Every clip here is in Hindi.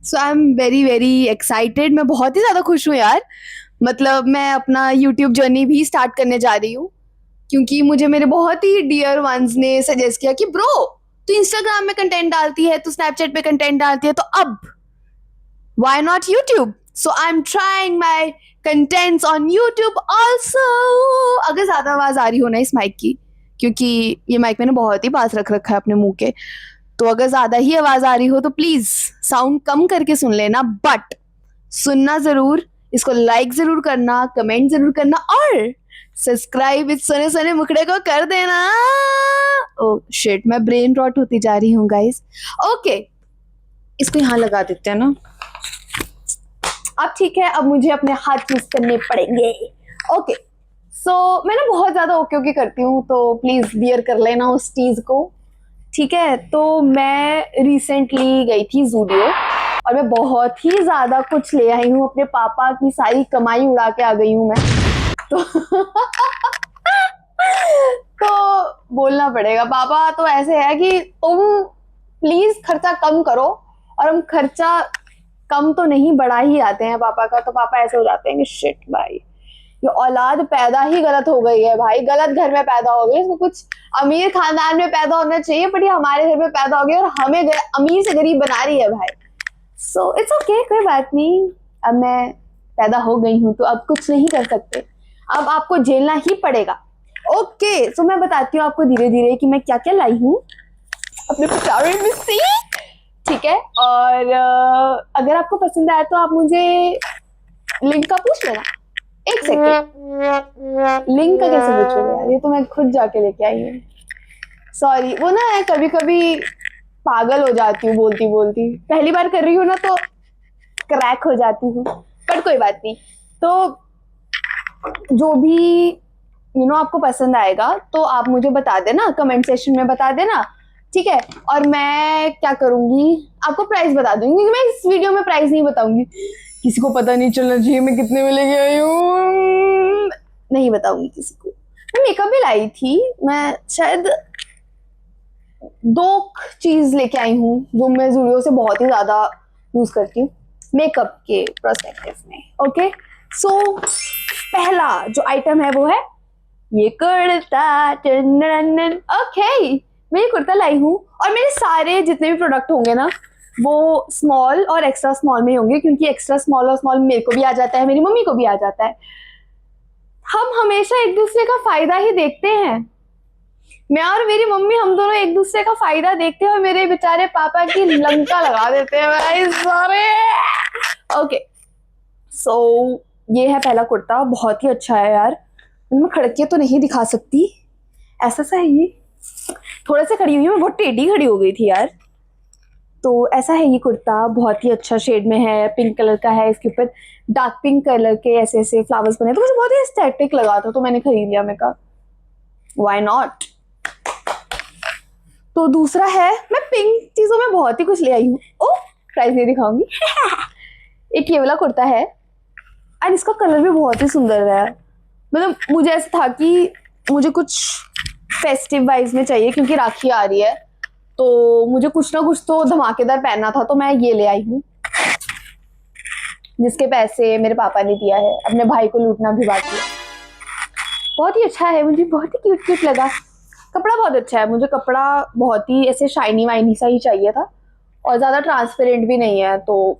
So I am very very excited. मैं बहुत ही ज्यादा खुश हूँ यार। मतलब मैं अपना यूट्यूब जर्नी भी स्टार्ट करने जा रही हूँ, क्योंकि मुझे मेरे बहुत ही डियर वंस ने सजेस्ट किया कि ब्रो, तू इंस्टाग्राम में कंटेंट डालती है, तू स्नैपचैट पे कंटेंट डालती है, तो अब why not YouTube. So I am trying my contents on YouTube also. अगर ज्यादा आवाज आ रही हो ना इस माइक की, क्योंकि ये माइक मैंने बहुत ही पास रख रखा है अपने मुंह के, तो अगर ज्यादा ही आवाज आ रही हो तो प्लीज साउंड कम करके सुन लेना, बट सुनना जरूर। इसको लाइक जरूर करना, कमेंट जरूर करना, और सब्सक्राइब इस सने सने मुखड़े को कर देना। ओ शिट, मैं ब्रेन रॉट होती जा रही हूँ गाइस। ओके, इसको यहाँ लगा देते हैं ना। अब ठीक है, अब मुझे अपने हाथ यूज करने पड़ेंगे। ओके, सो मैं ना बहुत ज्यादा ओके ओके करती हूँ, तो प्लीज बियर कर लेना उस चीज को, ठीक है। तो मैं रिसेंटली गई थी जूडियो और मैं बहुत ही ज्यादा कुछ ले आई हूँ। अपने पापा की सारी कमाई उड़ा के आ गई हूँ मैं तो तो बोलना पड़ेगा, पापा तो ऐसे है कि तुम प्लीज खर्चा कम करो, और हम खर्चा कम तो नहीं बढ़ा ही आते हैं पापा का। तो पापा ऐसे हो जाते हैं कि शिट भाई, ये औलाद पैदा ही गलत हो गई है भाई, गलत घर में पैदा हो गई, इसको कुछ अमीर खानदान में पैदा होना चाहिए, बट ये हमारे घर में पैदा हो गई और हमें अमीर से गरीब बना रही है भाई। सो इट्स ओके, कोई बात नहीं। अब मैं पैदा हो गई हूँ तो अब कुछ नहीं कर सकते, अब आपको झेलना ही पड़ेगा। ओके, सो मैं बताती हूँ आपको धीरे धीरे कि मैं क्या क्या लाई हूँ अपने पिटारे में से, ठीक है। और अगर आपको पसंद आया तो आप मुझे लिंक का पूछ लेना। एक सेकेंड, लिंक का कैसे पूछोगे यार, ये तो मैं खुद जाके लेके आई हूँ। सॉरी, वो ना कभी कभी पागल हो जाती हूँ बोलती बोलती, पहली बार कर रही हूँ ना तो क्रैक हो जाती हूँ, पर कोई बात नहीं। तो जो भी आपको पसंद आएगा तो आप मुझे बता देना, कमेंट सेक्शन में बता देना, ठीक है। और मैं क्या करूंगी, आपको प्राइस बता दूंगी, क्योंकि मैं इस वीडियो में प्राइस नहीं बताऊंगी, किसी को पता नहीं चलना चाहिए मैं कितने में लेके आई हूँ, नहीं बताऊंगी किसी को। मैं मेकअप भी लाई थी, मैं शायद 2 चीज लेके आई हूँ जो मैं जूडियो से बहुत ही ज्यादा यूज करती हूँ मेकअप के पर्सपेक्टिव में। ओके, सो पहला जो आइटम है वो है ये कुर्ता। ओके, मैं ये कुर्ता लाई हूँ, और मेरे सारे जितने भी प्रोडक्ट होंगे ना वो स्मॉल और एक्स्ट्रा स्मॉल में होंगे, क्योंकि एक्स्ट्रा स्मॉल और स्मॉल मेरे को भी आ जाता है, मेरी मम्मी को भी आ जाता है। हम हमेशा एक दूसरे का फायदा ही देखते हैं, मैं और मेरी मम्मी, हम दोनों एक दूसरे का फायदा देखते हैं, और मेरे बेचारे पापा की लंका लगा देते हैं भाई सारे। ओके, सो ये है पहला कुर्ता, बहुत ही अच्छा है यार। मैं खड़के तो नहीं दिखा सकती, ऐसा सा है ये, थोड़ा सा खड़ी हुई हूँ, मैं बहुत टेढ़ी खड़ी हो गई थी यार। तो ऐसा है ये कुर्ता, बहुत ही अच्छा शेड में है, पिंक कलर का है, इसके ऊपर डार्क पिंक कलर के ऐसे ऐसे फ्लावर्स बने, तो मुझे बहुत ही एस्थेटिक लगा था, तो मैंने खरीद लिया। मैं कहा व्हाई नॉट। तो दूसरा है, मैं पिंक चीजों में बहुत ही कुछ ले आई हूँ। ओ, प्राइस नहीं दिखाऊंगी एक ये वाला कुर्ता है, और इसका कलर भी बहुत ही सुंदर है। मतलब मुझे ऐसा था कि मुझे कुछ फेस्टिव वाइज में चाहिए, क्योंकि राखी आ रही है, तो मुझे कुछ ना कुछ तो धमाकेदार पहनना था, तो मैं ये ले आई हूँ, जिसके पैसे मेरे पापा ने दिया है, अपने भाई को लूटना भी बाकी है। बहुत ही अच्छा है, मुझे बहुत ही क्यूट क्यूट लगा। कपड़ा बहुत अच्छा है, मुझे कपड़ा बहुत ही ऐसे शाइनी वाइनी सा ही चाहिए था, और ज्यादा ट्रांसपेरेंट भी नहीं है, तो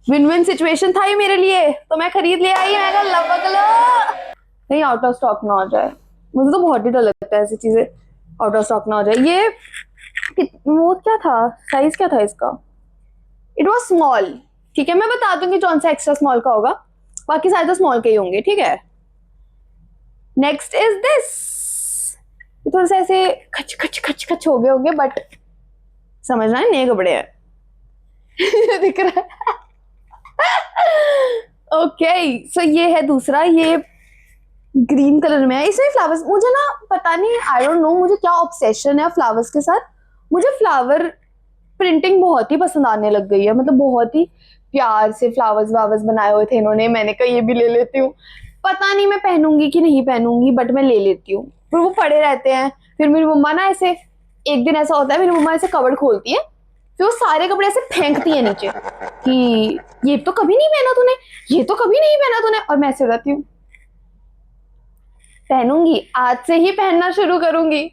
विन विन सिचुएशन था ये मेरे लिए, तो मैं खरीद ले आई। मैं कहीं आउट ऑफ स्टॉक ना हो जाए, मुझे तो बहुत ही डर लगता है ऐसी चीजें, आउट ऑफ स्टॉक ना हो जाए। ये वो क्या था, साइज क्या था इसका, इट वॉज स्मॉल, ठीक है। मैं बता दूंगी कौन सा एक्स्ट्रा स्मॉल का होगा, बाकी सारे तो स्मॉल के ही होंगे, ठीक है। नेक्स्ट इज दिस, ये थोड़ा सा ऐसे खच खच खच खच हो गए होंगे, बट समझना है नए कपड़े हैं दिख रहा है। ओके, सो ये है दूसरा, ये ग्रीन कलर में है, इसमें फ्लावर्स, मुझे ना पता नहीं, आई डोंट नो मुझे क्या ऑब्सेशन है फ्लावर्स के साथ। मुझे फ्लावर प्रिंटिंग बहुत ही पसंद आने लग गई है, मतलब बहुत ही प्यार से फ्लावर्स वावर्स बनाए हुए थे इन्होंने, मैंने कहा ये भी ले लेती हूँ। पता नहीं मैं पहनूंगी कि नहीं पहनूंगी, बट मैं ले लेती हूँ, फिर वो पड़े रहते हैं। फिर मेरी मम्मा ना ऐसे, एक दिन ऐसा होता है मेरी मम्मा ऐसे कवर्ड खोलती है फिर वो सारे कपड़े ऐसे फेंकती है नीचे कि ये तो कभी नहीं पहना तूने, ये तो कभी नहीं पहना तूने। और मैं ऐसे हो जाती हूँ, पहनूंगी, आज से ही पहनना शुरू करूंगी।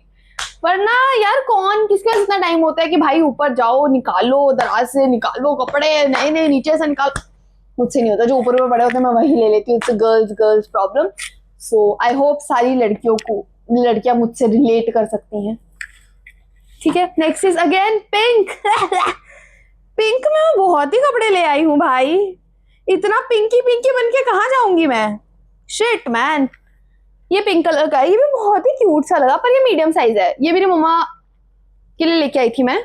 वरना यार कौन, किसके पास इतना टाइम होता है कि भाई ऊपर जाओ निकालो, दराज से निकालो कपड़े, नए नए नीचे से निकालो। मुझसे नहीं होता, जो ऊपर ऊपर पड़े होते हैं मैं वही ले लेती हूँ। It's girls problem. So I hope सारी लड़कियां मुझसे रिलेट कर सकती हैं। ठीक है, next is again pink. Pink में मैं बहुत ही कपड़े ले आई हूँ भाई, इतना पिंकी पिंकी बन के कहाँ जाऊंगी मैं। Shit man. ये पिंक कलर का है, ये भी बहुत ही क्यूट सा लगा, पर ये मीडियम साइज है। ये मेरी मम्मा के लिए लेके आई थी मैं,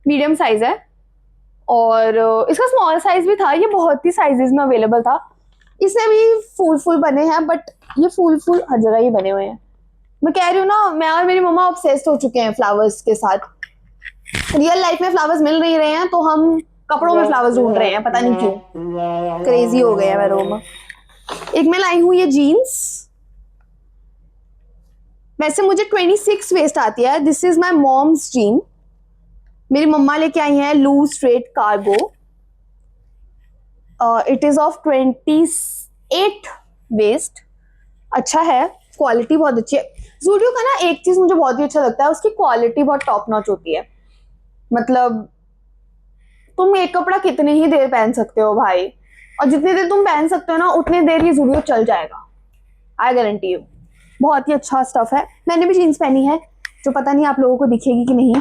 मीडियम साइज है। और इसका स्मॉल साइज भी था, ये बहुत ही साइजेस में अवेलेबल था। इसमें भी फूल बने हैं, बट ये फूल हर जगह ही बने हुए हैं। मैं कह रही हूँ ना, मैं और मेरी मम्मा ऑब्सेस्ड हो चुके हैं फ्लावर्स के साथ। रियल लाइफ में फ्लावर्स मिल नहीं रहे हैं तो हम कपड़ों में फ्लावर्स ढूंढ रहे हैं, पता नहीं क्यों, क्रेजी हो गए हैं मेरे मम्मा। एक मैं लाई हूँ ये जीन्स, वैसे मुझे 26 वेस्ट आती है। This is my mom's jean, मेरी मम्मा लेके आई हैं loose straight cargo. It is of 28 waist. अच्छा है, क्वालिटी बहुत अच्छी है। ज़ूडियो का ना एक चीज मुझे बहुत ही अच्छा लगता है, उसकी क्वालिटी बहुत टॉप नॉच होती है। मतलब तुम एक कपड़ा कितनी ही देर पहन सकते हो भाई, और जितनी देर तुम पहन सकते हो ना उतनी देर ये ज़ूडियो चल जाएगा, आई गारंटी यू। बहुत ही अच्छा स्टफ है। मैंने भी जीन्स पहनी है, जो पता नहीं आप लोगों को दिखेगी कि नहीं।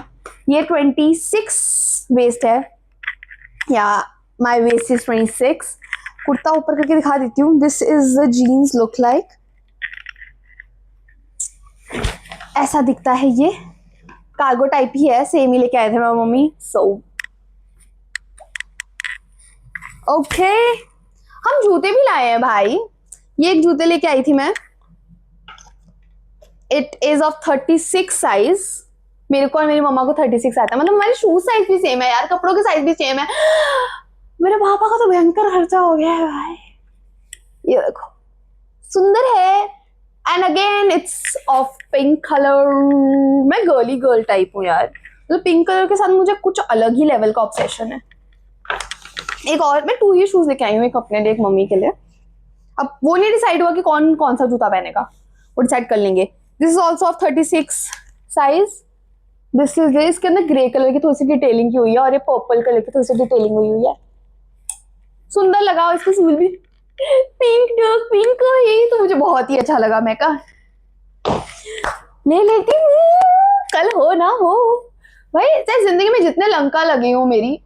ये 26 वेस्ट है, या माई वेस्ट इज 26। कुर्ता ऊपर करके दिखा देती हूँ। This is the jeans look like, ऐसा दिखता है। ये कार्गो टाइप ही है, सेम ही लेके आए थे मेरी मम्मी। सो ओके, हम जूते भी लाए हैं भाई। ये एक जूते लेके आई थी मैं, इट इज ऑफ 36 साइज। मेरे को और मेरी मम्मा को 36 आता है, मतलब हमारे शूज साइज भी सेम है यार, कपड़ों के साइज भी सेम है। मेरे पापा का तो भयंकर खर्चा हो गया है भाई। ये देखो, सुंदर है। And again it's of pink colour. मैं गर्ल टाइप हूँ यार, मतलब पिंक कलर के साथ मुझे कुछ अलग ही लेवल का ऑब्सेशन है। एक और मैं 2 ही शूज लेके आई हूँ, एक अपने लिए एक मम्मी के लिए। अब वो नहीं डिसाइड हुआ कि कौन कौन सा जूता पहनेगा, वो डिसाइड कर लेंगे। This is also of 36 size. This is इसके अंदर ग्रे कलर की थोड़ी सी डिटेलिंग की हुई है, और ये पर्पल कलर की थोड़ी सी डिटेलिंग हुई है। सुंदर लगा, इसके सूल भी पिंक डार्क पिंक, यही तो मुझे बहुत ही अच्छा लगा। मैं कहा ले लेती हूँ, कल हो ना हो भाई। चाहे जिंदगी में जितने लंका लगे हो मेरी,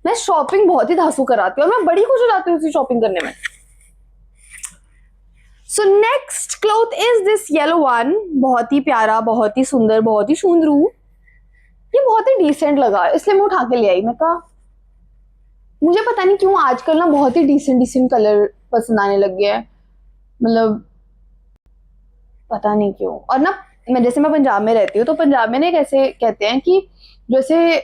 मैं शॉपिंग बहुत ही धांसू कराती हूँ, और मैं बड़ी खुश हो जाती हूँ उसी शॉपिंग करने में। So next cloth is this yellow one. बहुत ही प्यारा, बहुत ही सुंदर, बहुत ही सुंदरू। ये बहुत ही डिसेंट लगा, इसलिए मैं उठा के ले आई। मैं कहा मुझे पता नहीं क्यों आजकल ना बहुत ही डिसेंट कलर पसंद आने लग गया है, मतलब पता नहीं क्यों। और ना मैं पंजाब में रहती हूँ, तो पंजाब में ना कैसे कहते हैं कि जैसे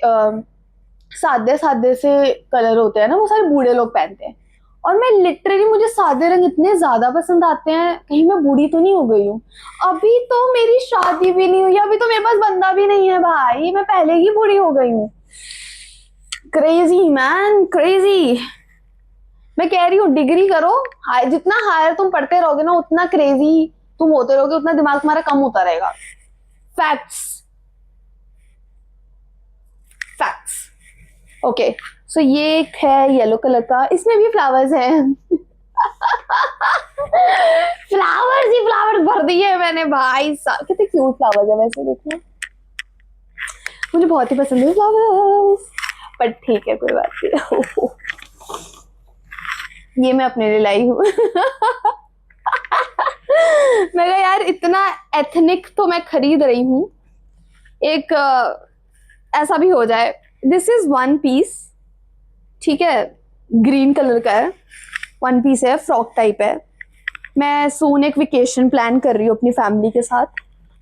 सादे सादे से कलर होते हैं ना, वो सारे बूढ़े लोग पहनते हैं। और मैं लिटरली, मुझे सादे रंग इतने ज्यादा पसंद आते हैं, कहीं मैं बूढ़ी तो नहीं हो गई हूँ। अभी तो मेरी शादी भी नहीं हुई, अभी तो मेरे पास बंदा भी नहीं है भाई, मैं पहले ही बूढ़ी हो गई हूँ। Crazy man, crazy. मैं कह रही हूँ डिग्री करो, जितना हायर तुम पढ़ते रहोगे ना उतना क्रेजी तुम होते रहोगे, उतना दिमाग तुम्हारा कम होता रहेगा। Facts facts. ओके, सो ये एक है येलो कलर का, इसमें भी फ्लावर्स हैं। फ्लावर्स ही फ्लावर्स भर दिए है मैंने भाई साहब, कितने क्यूट फ्लावर्स है वैसे देखना, मुझे बहुत ही पसंद है फ्लावर्स। पर ठीक है, कोई बात नहीं। ये मैं अपने लिए लाई हूँ। मैं कहा यार इतना एथनिक तो मैं खरीद रही हूँ, एक ऐसा भी हो जाए। दिस इज वन पीस, ठीक है, ग्रीन कलर का है, वन पीस है, फ्रॉक टाइप है। मैं सून एक वेकेशन प्लान कर रही हूँ अपनी फैमिली के साथ,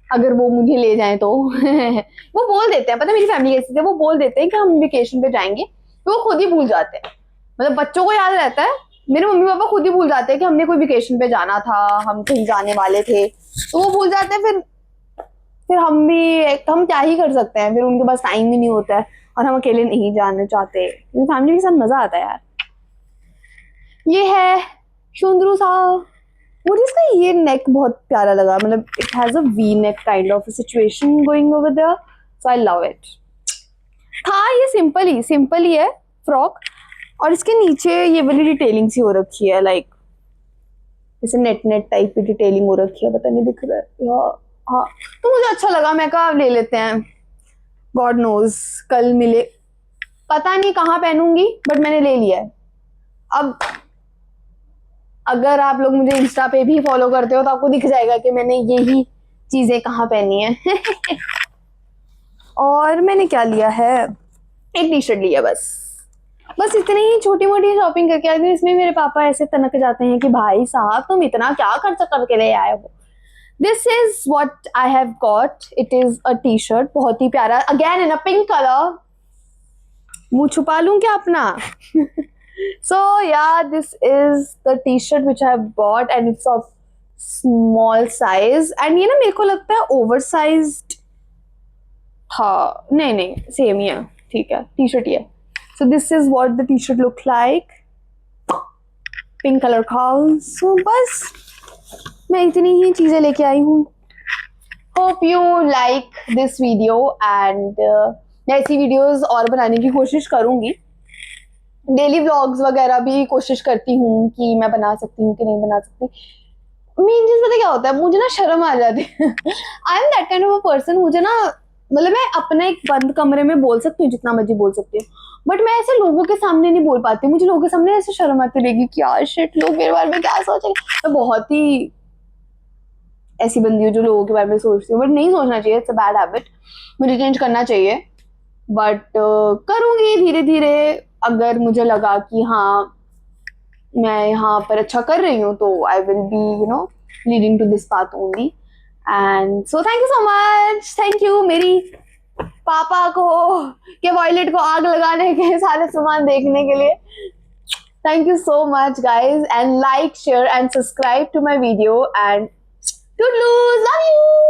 अगर वो मुझे ले जाएं तो। वो बोल देते हैं, पता है मेरी फैमिली कैसी है, वो बोल देते हैं कि हम वेकेशन पे जाएंगे, तो वो खुद ही भूल जाते हैं। मतलब बच्चों को याद रहता है, मेरे मम्मी पापा खुद ही भूल जाते हैं कि हमने कोई वेकेशन पे जाना था, हम कहीं जाने वाले थे, तो वो भूल जाते हैं। फिर फिर हम क्या ही कर सकते हैं, फिर उनके पास टाइम ही नहीं होता है और हम अकेले नहीं जाने चाहते, फैमिली के साथ मजा आता है यार। ये है शुंद्रू साहब। मुझे इसका ये नेक बहुत प्यारा लगा, मतलब it has a V neck kind of situation going over there, so I love it. हाँ ये सिंपल ही है फ्रॉक, और इसके नीचे ये वाली डिटेलिंग सी हो रखी है, लाइक जैसे नेट टाइप की डिटेलिंग हो रखी है, पता नहीं दिख रहा है। हाँ तो मुझे अच्छा लगा, मैं कहा ले लेते हैं, गॉड नोज कल मिले, पता नहीं कहाँ पहनूंगी बट मैंने ले लिया है। अब अगर आप लोग मुझे इंस्टा पे भी फॉलो करते हो तो आपको दिख जाएगा कि मैंने यही चीजें कहाँ पहनी है। और मैंने क्या लिया है, एक टी शर्ट लिया, बस इतनी ही छोटी मोटी शॉपिंग करके आई थी। इसमें मेरे पापा ऐसे तनक जाते हैं कि भाई साहब तुम इतना क्या खर्चा करके ले आए हो। This is what I have got, it is a T shirt, बहुत ही प्यारा, again in a pink colour. मुंह छुपा लूं क्या अपना? So yeah, this is the t-shirt which I have bought and it's of small size, and ये ना मेरे को लगता है oversized था, नहीं सेम ही है, ठीक है टी शर्ट ही है। So this is what the t-shirt look like, pink colour का। So बस मैं इतनी ही चीजें लेके आई हूँ। Hope you like this video and मैं ऐसी वीडियोस और बनाने की कोशिश करूंगी। डेली व्लॉग्स वगैरह भी कोशिश करती हूँ कि मैं बना सकती हूँ कि नहीं बना सकती। मेन चीज पता क्या होता है, मुझे ना शर्म आ जाती है। I am that kind of a person, मुझे ना मतलब मैं अपने एक बंद कमरे में बोल सकती हूँ जितना मर्जी बोल सकती हूँ, बट मैं ऐसे लोगों के सामने नहीं बोल पाती। मुझे लोगों के सामने ऐसे शर्म आती रहेगी कि यार शिट लोग मेरे बारे में क्या सोचेंगे। मैं बहुत ही ऐसी बंदी हूँ जो लोगों के बारे में सोचती हूँ, बट नहीं सोचना चाहिए, इट्स अ बैड हैबिट, मुझे चेंज करना चाहिए। बट करूँगी धीरे धीरे, अगर मुझे लगा कि हाँ मैं यहाँ पर अच्छा कर रही हूँ तो I will be leading to this path only. And so thank you so much, thank you मेरी पापा को के वॉयलेट को आग लगाने के सारे सामान देखने के लिए। Thank you so much guys, and like share and subscribe to my video, and toodles, love you.